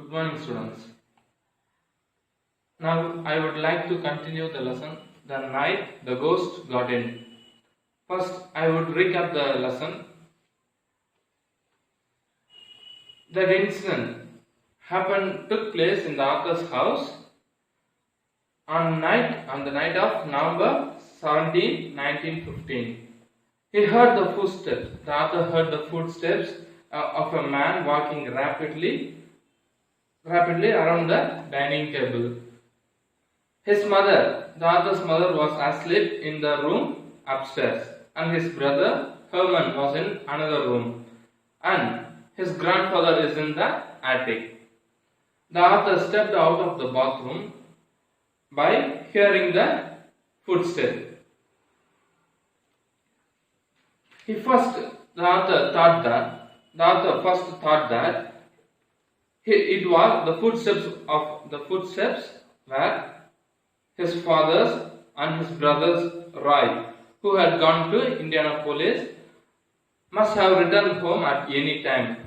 Good morning, students. Now I would like to continue the lesson, The Night the Ghost Got In. First, I would recap the lesson. That incident took place in the author's house on the night of November 17, 1915. He heard the footsteps. The author heard the footsteps of a man walking rapidly around the dining table. His mother, the author's mother, was asleep in the room upstairs, and his brother Herman was in another room, and his grandfather is in the attic. The author stepped out of the bathroom by hearing the footsteps. The author first thought that it was the footsteps were his father's and his brother's Roy, who had gone to Indianapolis, must have returned home at any time,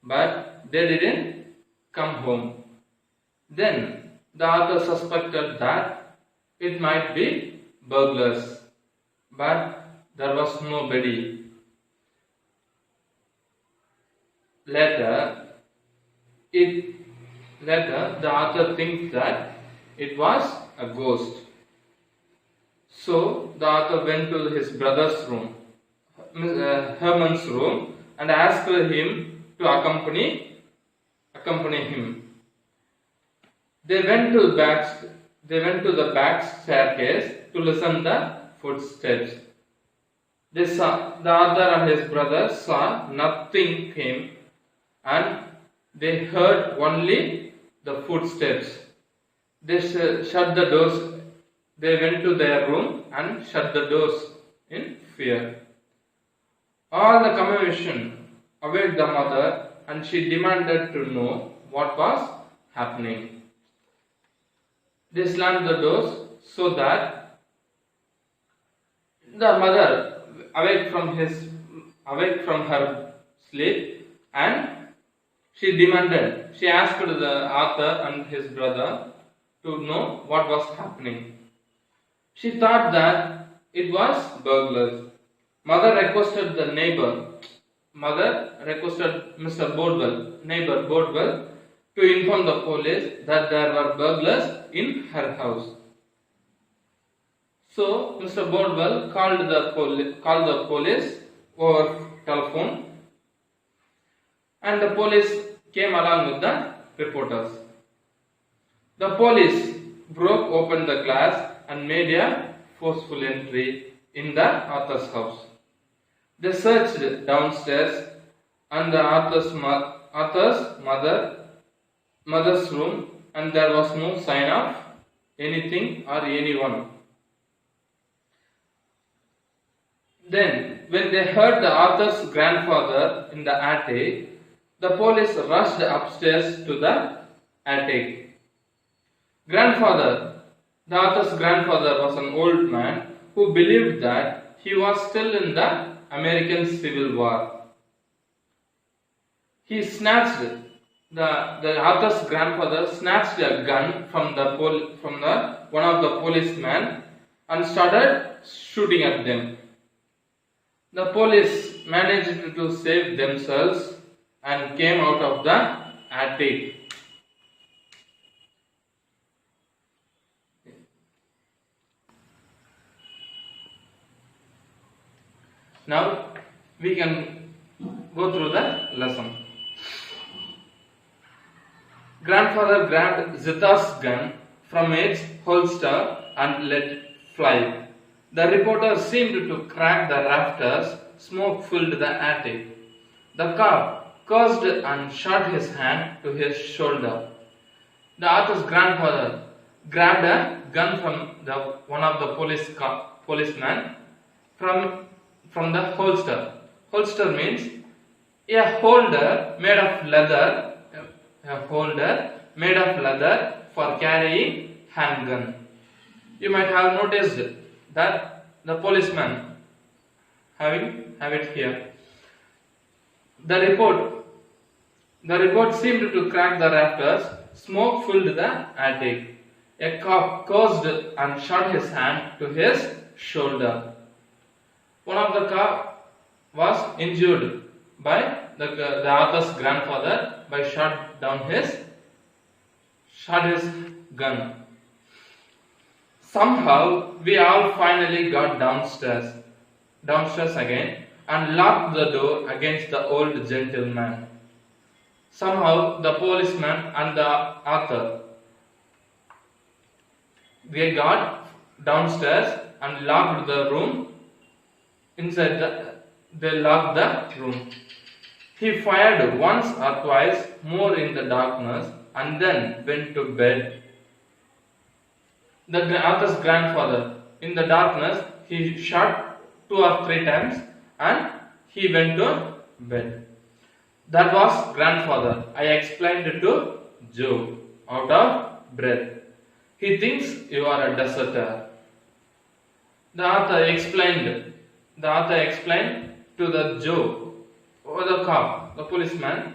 but they didn't come home. Then the author suspected that it might be burglars, but there was nobody. Later, the author thinks that it was a ghost. So the author went to his brother's room, Herman's room, and asked him to accompany him. They went to the back staircase to listen the footsteps. The author and his brother saw nothing came, and they heard only the footsteps. They shut the doors. They went to their room and shut the doors in fear. All the commotion awoke the mother, and she demanded to know what was happening. They slammed the doors so that the mother awake from her sleep, and she asked the author and his brother to know what was happening. She thought that it was burglars. Mother requested Mr. Bodwell, to inform the police that there were burglars in her house. So Mr. Bodwell called the police over telephone, and the police came along with the reporters. The police broke open the glass and made a forceful entry in the author's house. They searched downstairs and the author's mother's room, and there was no sign of anything or anyone. Then, when they heard the author's grandfather in the attic, the police rushed upstairs to the attic. The author's grandfather was an old man who believed that he was still in the American Civil War. The author's grandfather snatched a gun from one of the policemen and started shooting at them. The police managed to save themselves and came out of the attic. Now we can go through the lesson. Grandfather grabbed Zita's gun from its holster and let it fly. The reporter seemed to crack the rafters. Smoke filled the attic. The cop cursed and shot his hand to his shoulder. The author's grandfather grabbed a gun from one of the policemen from the holster. Holster means a holder made of leather. A holder made of leather for carrying handgun. You might have noticed that the policeman have it here. The report The report seemed to crack the rafters. Smoke filled the attic. A cop cursed and shot his hand to his shoulder. One of the cops was injured by the author's grandfather by shot his gun. Somehow we all finally got downstairs again and locked the door against the old gentleman. Somehow the policeman and the author, they got downstairs and locked the room. They locked the room. He fired once or twice more in the darkness and then went to bed. The author's grandfather, in the darkness, he shot 2 or 3 times and he went to bed. That was grandfather. I explained it to Joe out of breath. He thinks you are a deserter. The author explained to the Joe, or the cop, the policeman,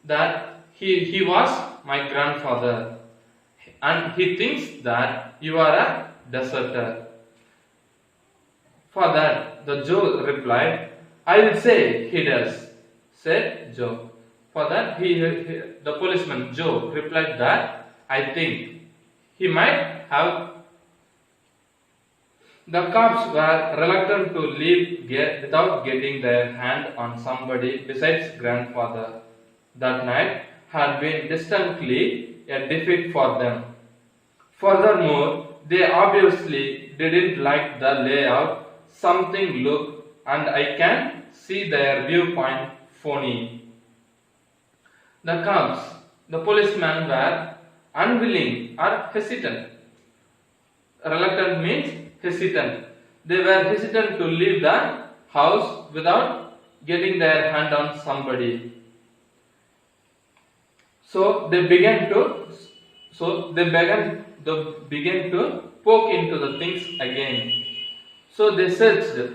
that he was my grandfather and he thinks that you are a deserter. For that, the Joe replied, I will say he does, said Joe. For that, the policeman Joe replied that I think he might have. The cops were reluctant to leave without getting their hand on somebody besides grandfather. That night had been distinctly a defeat for them. Furthermore, they obviously didn't like the layout. Something looked, and I can see their viewpoint, phony. The cops, the policemen were unwilling or hesitant. Reluctant means hesitant. They were hesitant to leave the house without getting their hand on somebody. So they began to poke into the things again. So they searched.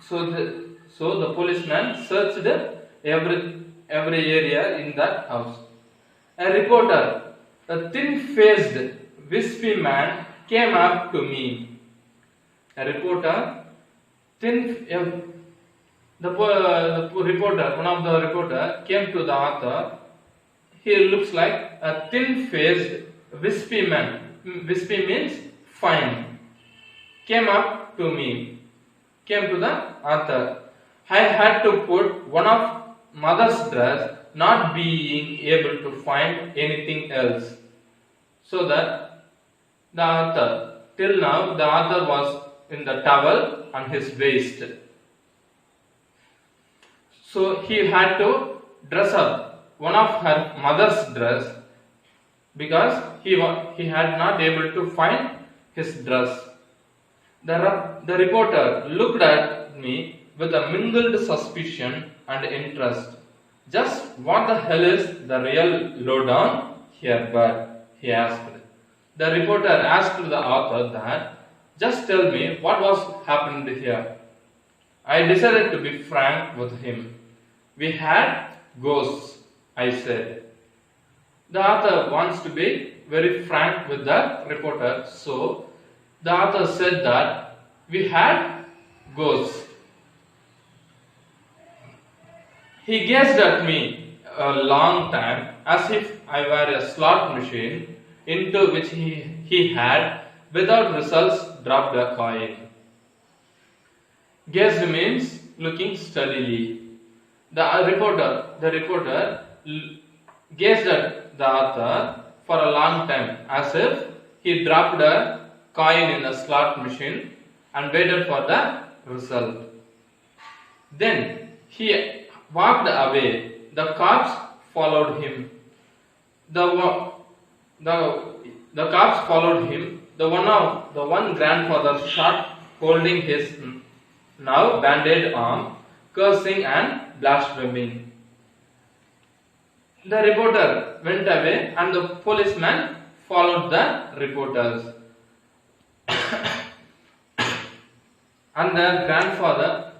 So the policeman searched every area in that house. A reporter, a thin-faced, wispy man, came up to me. A reporter, one of the reporter came to the author. He looks like a thin-faced, wispy man. Wispy means fine. Came up to me. Came to the author. I had to put one of mother's dress, not being able to find anything else. So that the author, till now, the author was in the towel on his waist. So he had to dress up one of her mother's dress because he had not able to find his dress. The reporter looked at me with a mingled suspicion and interest. Just what the hell is the real lowdown here, bud? He asked. The reporter asked the author that, just tell me what was happened here. I decided to be frank with him. We had ghosts, I said. The author wants to be very frank with the reporter, so the author said that we had ghosts. He gazed at me a long time as if I were a slot machine into which he had, without results, dropped a coin. Gazed means looking steadily. The reporter gazed at the author for a long time as if he dropped a coin in a slot machine and waited for the result. Then he walked away. The cops followed him. The cops followed him. The one grandfather shot, holding his now bandaged arm, cursing and blaspheming. The reporter went away and the policeman followed the reporters. And the grandfather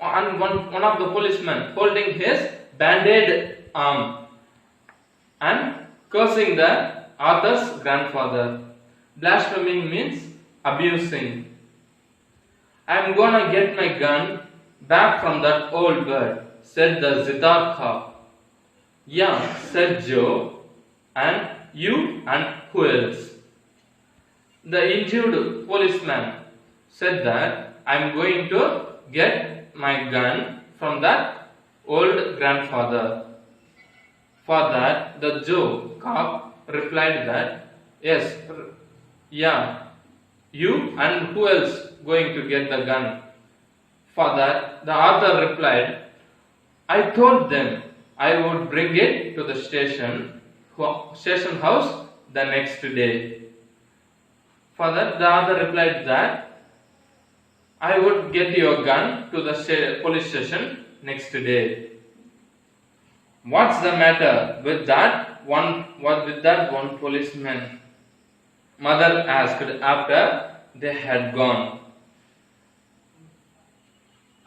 and one of the policemen holding his bandaged arm and cursing the author's grandfather. Blaspheming means abusing. I am gonna get my gun back from that old bird, said the Zitarka. Yeah, said Joe. And you and who else? The injured policeman said that I am going to get my gun from that old grandfather. For that, the Joe cop replied that, yes, yeah, you and who else going to get the gun? For that, the author replied, I told them I would bring it to the station house the next day. For that, the author replied that I would get your gun to the police station next day. What's the matter with that one policeman? Mother asked after they had gone.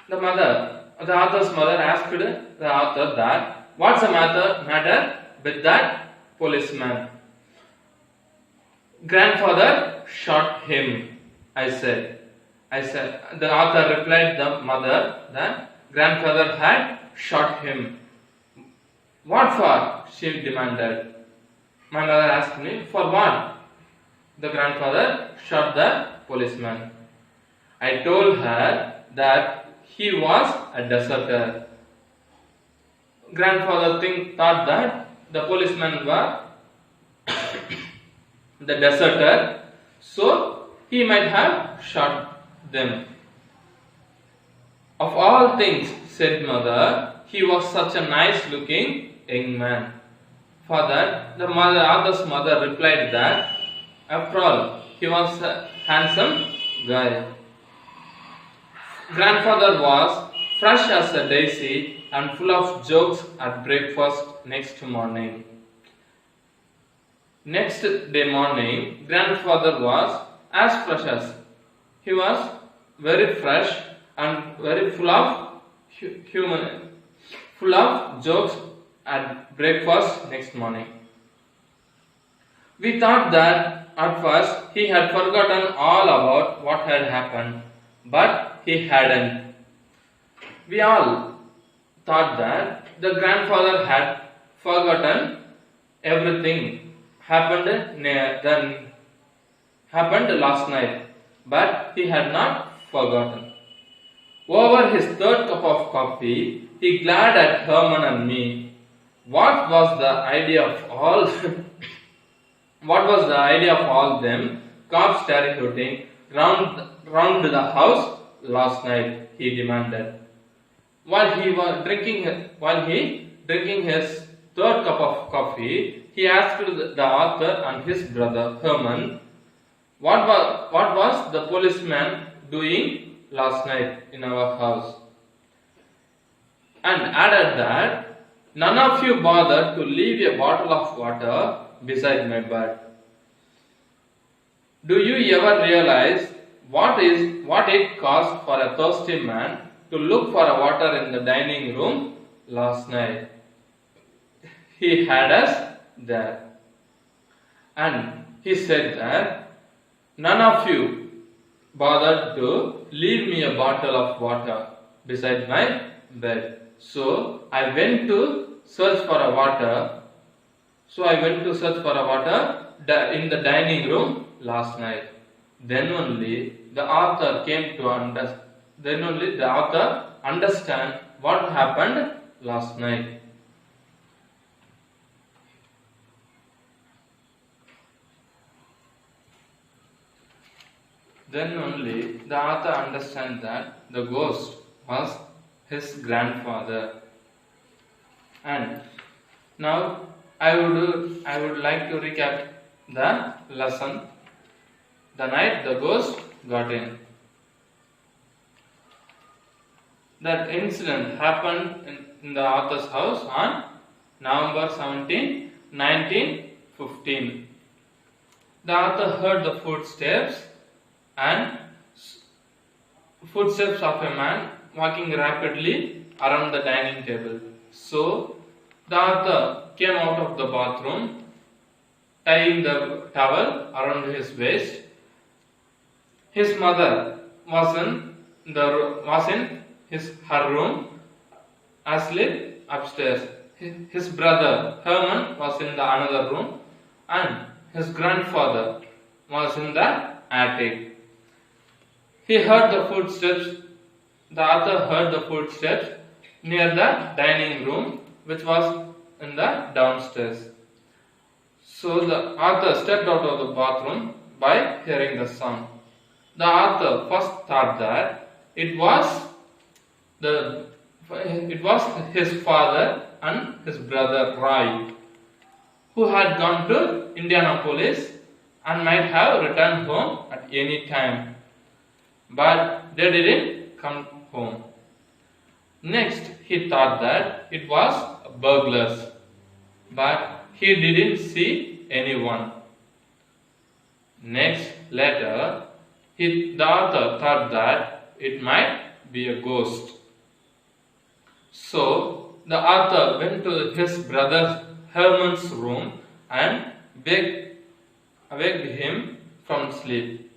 The author's mother asked the author that what's the matter with that policeman? Grandfather shot him, I said. The author replied the mother that grandfather had shot him. What for? She demanded. My mother asked me, for what? The grandfather shot the policeman. I told her that he was a deserter. Grandfather thought that the policeman was the deserter, so he might have shot them. Of all things, said mother, he was such a nice looking young man. For that, the author's mother replied that after all, he was a handsome guy. Grandfather was fresh as a daisy and full of jokes at breakfast next morning. Next day morning, grandfather was as fresh as he was very fresh and very full of jokes at breakfast next morning. We thought that at first he had forgotten all about what had happened, but he hadn't. We all thought that the grandfather had forgotten everything happened last night, but he had not forgotten. Over his third cup of coffee, he glared at Herman and me. What was the idea of all? What was the idea of all them cops terrorizing round the house last night? He demanded. While he drinking his third cup of coffee, he asked the author and his brother Herman, what was the policeman doing last night in our house? And added that none of you bothered to leave a bottle of water beside my bed. Do you ever realize what it cost for a thirsty man to look for a water in the dining room last night? He had us there. And he said that none of you bothered to leave me a bottle of water beside my bed. So I went to search for a water. In the dining room last night. Then only the author understand what happened last night. Then only the author understands that the ghost was his grandfather. And now I would like to recap the lesson. The night the ghost got in. That incident happened in the author's house on November 17, 1915. The author heard the footsteps of a man walking rapidly around the dining table. So The author came out of the bathroom, tying the towel around his waist. His mother was in her room, asleep upstairs. His brother Herman was in the another room, and his grandfather was in the attic. He heard the footsteps. The author heard the footsteps near the dining room, which was in the downstairs. So the author stepped out of the bathroom by hearing the sound. The author first thought that it was his father and his brother Roy, who had gone to Indianapolis and might have returned home at any time, but they didn't come home. Next, he thought that it was burglars, but he didn't see anyone. Later, the author thought that it might be a ghost. So, the author went to his brother Herman's room and waked him from sleep.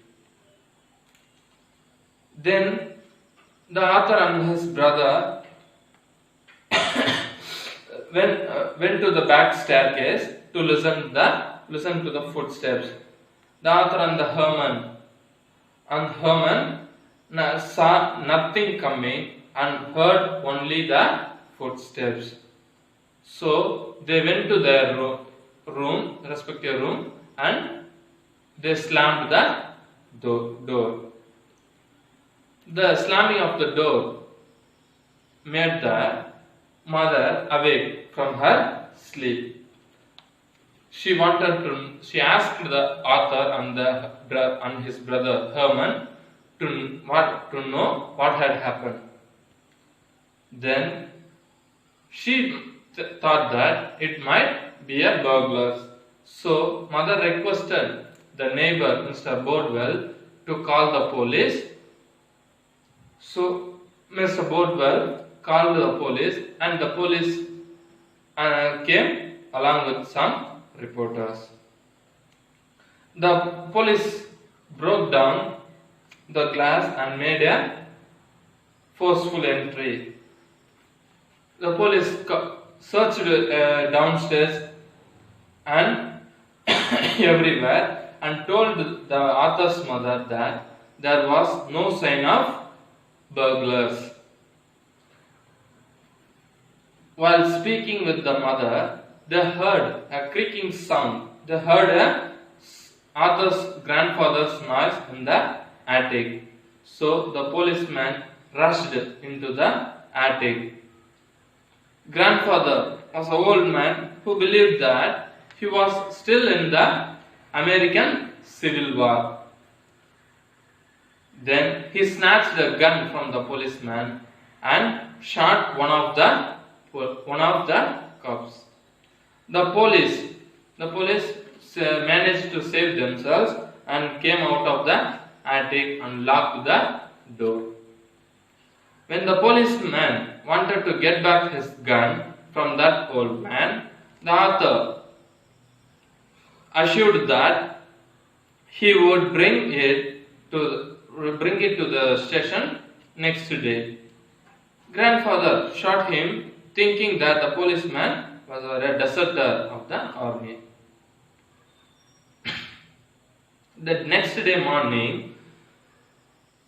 Then, the author and his brother went to the back staircase to listen to the footsteps. The author and Herman saw nothing coming and heard only the footsteps. So they went to their respective room, and they slammed the door. The slamming of the door made the mother awake from her sleep. She asked the author and his brother Herman to know what had happened. Then she thought that it might be a burglar. So mother requested the neighbor, Mr. Bodwell, to call the police. So Mr. Bodwell called the police, and the police came along with some reporters. The police broke down the glass and made a forceful entry. The police searched downstairs and everywhere, and told the author's mother that there was no sign of burglars. While speaking with the mother, they heard a creaking sound. They heard Arthur's grandfather's noise in the attic. So the policeman rushed into the attic. Grandfather was an old man who believed that he was still in the American Civil War. Then he snatched a gun from the policeman and shot one of the cops. The police managed to save themselves and came out of the attic and locked the door. When the policeman wanted to get back his gun from that old man, the author assured that he would bring it to the station next day. Grandfather shot him, thinking that the policeman was a deserter of the army. The next day morning,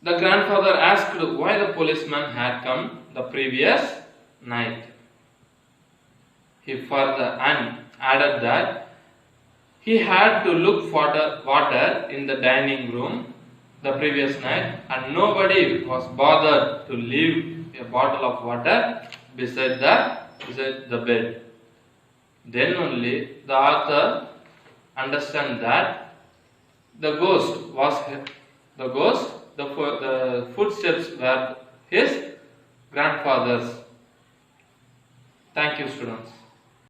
the grandfather asked why the policeman had come the previous night. He further added that he had to look for the water in the dining room the previous night, and nobody was bothered to leave a bottle of water beside the bed. Then only the author understand that the footsteps were his grandfather's. Thank you, students.